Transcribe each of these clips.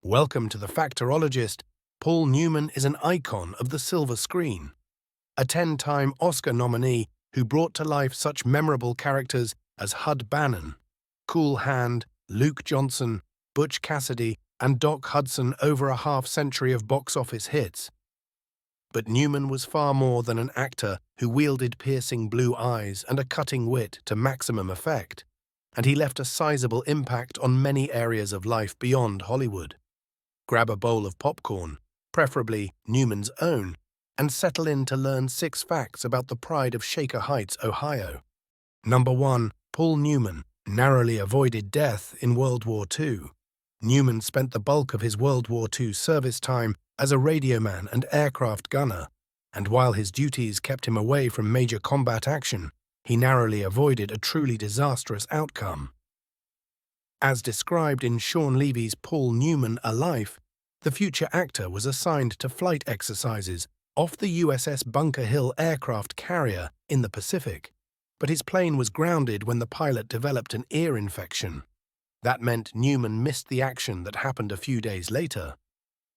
Welcome to the Factorologist. Paul Newman is an icon of the silver screen, a 10-time Oscar nominee who brought to life such memorable characters as Hud Bannon, Cool Hand, Luke Johnson, Butch Cassidy, and Doc Hudson over a half-century of box-office hits. But Newman was far more than an actor who wielded piercing blue eyes and a cutting wit to maximum effect, and he left a sizable impact on many areas of life beyond Hollywood. Grab a bowl of popcorn, preferably Newman's own, and settle in to learn 6 facts about the pride of Shaker Heights, Ohio. Number 1. Paul Newman narrowly avoided death in World War II. Newman spent the bulk of his World War II service time as a radioman and aircraft gunner, and while his duties kept him away from major combat action, he narrowly avoided a truly disastrous outcome. As described in Sean Levy's Paul Newman: A Life, the future actor was assigned to flight exercises off the USS Bunker Hill aircraft carrier in the Pacific, but his plane was grounded when the pilot developed an ear infection. That meant Newman missed the action that happened a few days later.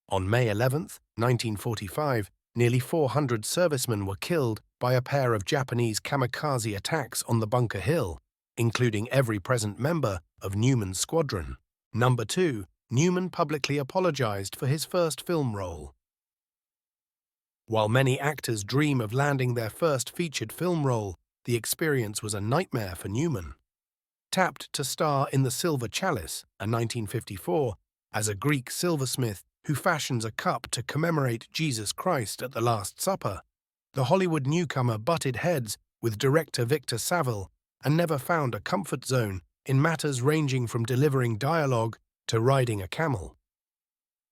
On May 11, 1945, nearly 400 servicemen were killed by a pair of Japanese kamikaze attacks on the Bunker Hill, including every present member of Newman's squadron. Number 2. Newman publicly apologized for his first film role. While many actors dream of landing their first featured film role, the experience was a nightmare for Newman. Tapped to star in The Silver Chalice, a 1954, as a Greek silversmith who fashions a cup to commemorate Jesus Christ at the Last Supper, the Hollywood newcomer butted heads with director Victor Saville and never found a comfort zone in matters ranging from delivering dialogue to riding a camel.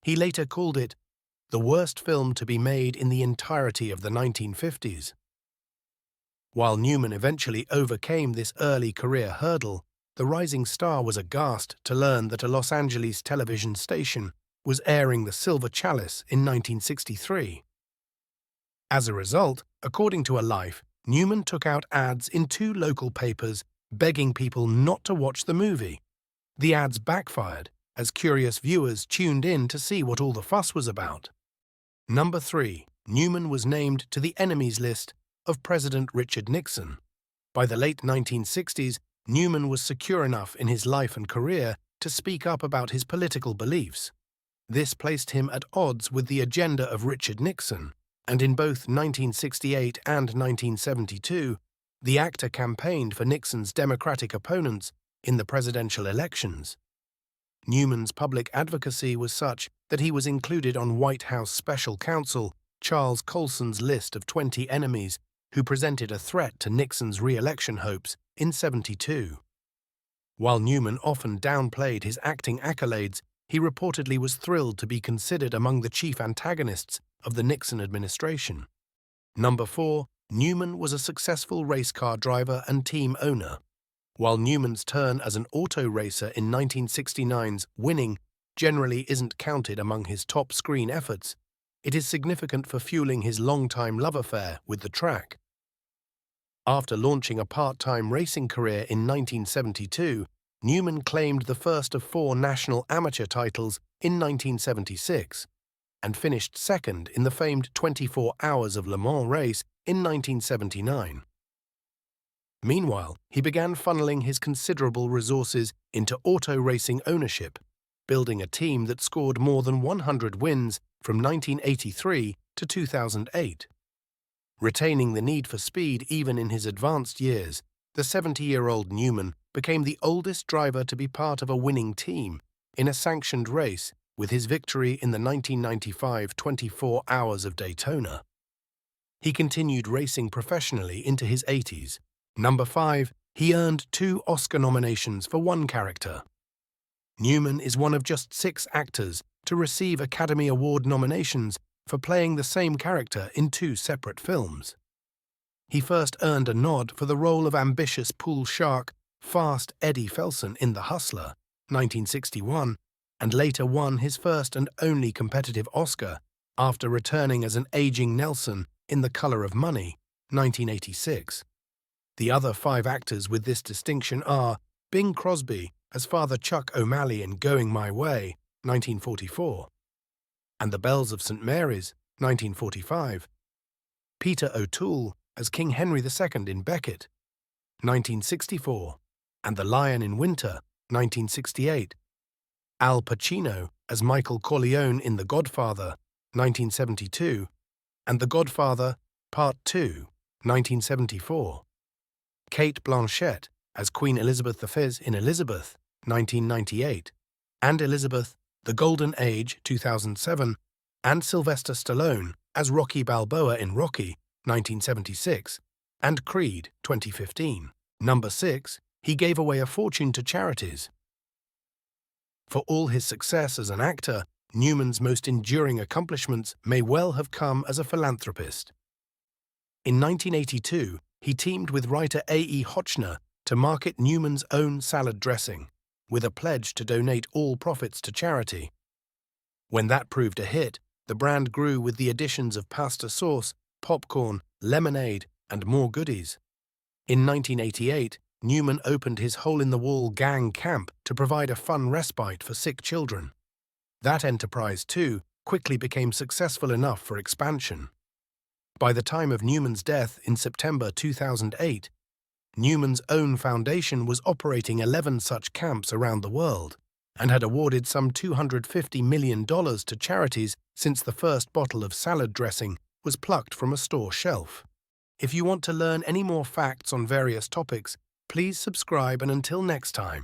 He later called it the worst film to be made in the entirety of the 1950s. While Newman eventually overcame this early career hurdle, the rising star was aghast to learn that a Los Angeles television station was airing The Silver Chalice in 1963. As a result, according to A Life, Newman took out ads in 2 local papers begging people not to watch the movie. The ads backfired, as curious viewers tuned in to see what all the fuss was about. Number 3. Newman was named to the enemies list of President Richard Nixon. By the late 1960s, Newman was secure enough in his life and career to speak up about his political beliefs. This placed him at odds with the agenda of Richard Nixon, and in both 1968 and 1972, the actor campaigned for Nixon's Democratic opponents in the presidential elections. Newman's public advocacy was such that he was included on White House Special Counsel Charles Colson's list of 20 enemies who presented a threat to Nixon's re-election hopes in '72. While Newman often downplayed his acting accolades, he reportedly was thrilled to be considered among the chief antagonists of the Nixon administration. Number 4. Newman was a successful race car driver and team owner. While Newman's turn as an auto racer in 1969's Winning generally isn't counted among his top screen efforts, it is significant for fueling his long-time love affair with the track. After launching a part-time racing career in 1972, Newman claimed the first of 4 national amateur titles in 1976 and finished second in the famed 24 Hours of Le Mans race in 1979. Meanwhile, he began funneling his considerable resources into auto racing ownership, building a team that scored more than 100 wins from 1983 to 2008. Retaining the need for speed even in his advanced years, the 70-year-old Newman became the oldest driver to be part of a winning team in a sanctioned race with his victory in the 1995 24 Hours of Daytona. He continued racing professionally into his 80s. Number 5. He earned 2 Oscar nominations for one character. Newman is one of just 6 actors to receive Academy Award nominations for playing the same character in 2 separate films. He first earned a nod for the role of ambitious pool shark Fast Eddie Felson in The Hustler, 1961, and later won his first and only competitive Oscar after returning as an aging Nelson in The Color of Money, 1986. The other 5 actors with this distinction are Bing Crosby as Father Chuck O'Malley in Going My Way, 1944, and The Bells of St. Mary's, 1945. Peter O'Toole as King Henry II in Becket, 1964, and The Lion in Winter, 1968. Al Pacino as Michael Corleone in The Godfather, 1972, and The Godfather, Part 2, 1974. Kate Blanchett as Queen Elizabeth V in Elizabeth, 1998, and Elizabeth, The Golden Age, 2007, and Sylvester Stallone as Rocky Balboa in Rocky, 1976, and Creed, 2015. Number 6. He gave away a fortune to charities. For all his success as an actor, Newman's most enduring accomplishments may well have come as a philanthropist. In 1982, he teamed with writer A.E. Hochner to market Newman's own salad dressing, with a pledge to donate all profits to charity. When that proved a hit, the brand grew with the additions of pasta sauce, popcorn, lemonade, and more goodies. In 1988, Newman opened his hole-in-the-wall gang camp to provide a fun respite for sick children. That enterprise, too, quickly became successful enough for expansion. By the time of Newman's death in September 2008, Newman's own foundation was operating 11 such camps around the world and had awarded some $250 million to charities since the first bottle of salad dressing was plucked from a store shelf. If you want to learn any more facts on various topics, please subscribe, and until next time.